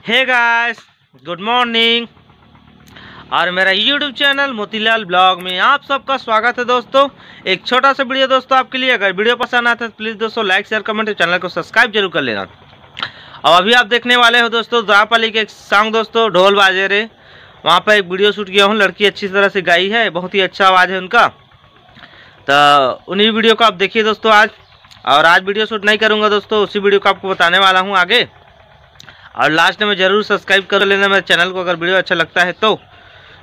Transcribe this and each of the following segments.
Hey guys, good morning. और मेरा YouTube channel Motilal blog में आप सबका स्वागत है दोस्तों। एक छोटा सा वीडियो दोस्तों आपके लिए। अगर वीडियो पसंद आता है तो प्लीज़ दोस्तों लाइक शेयर कमेंट और चैनल को सब्सक्राइब जरूर कर लेना। और अभी आप देखने वाले हो दोस्तों द्वारपाली के एक सॉन्ग दोस्तों, ढोल बाजे रे। वहाँ पर एक वीडियो शूट किया हूँ, लड़की अच्छी तरह से गाई है, बहुत ही अच्छा आवाज़ है उनका। तो उन्हीं वीडियो को आप देखिए दोस्तों आज। और आज वीडियो शूट नहीं करूँगा दोस्तों, उसी वीडियो को आपको बताने वाला हूँ आगे। और लास्ट में ज़रूर सब्सक्राइब कर लेना मेरे चैनल को अगर वीडियो अच्छा लगता है तो।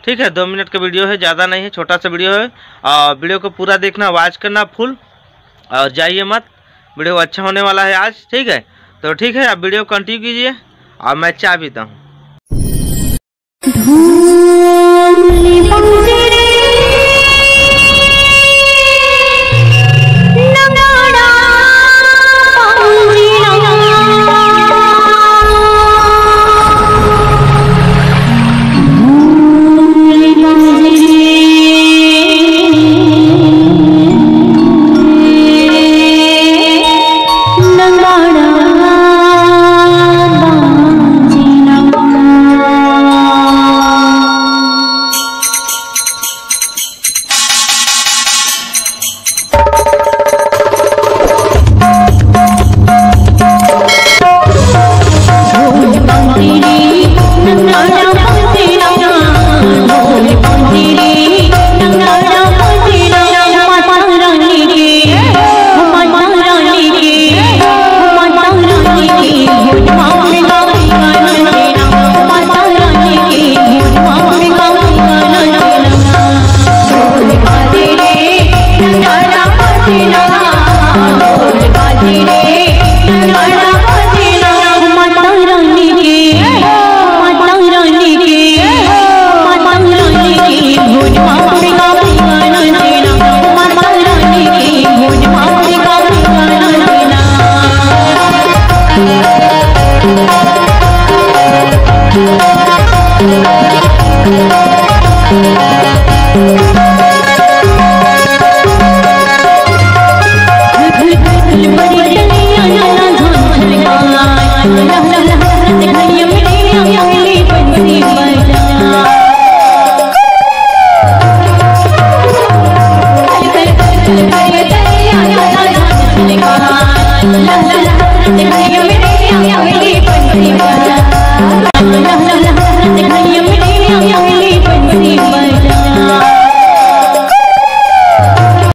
ठीक है, 2 मिनट का वीडियो है, ज़्यादा नहीं है, छोटा सा वीडियो है। और वीडियो को पूरा देखना, वॉच करना फुल, और जाइए मत, वीडियो अच्छा होने वाला है आज। ठीक है, तो ठीक है, आप वीडियो कंटिन्यू कीजिए और मैं चाय पीता हूँ।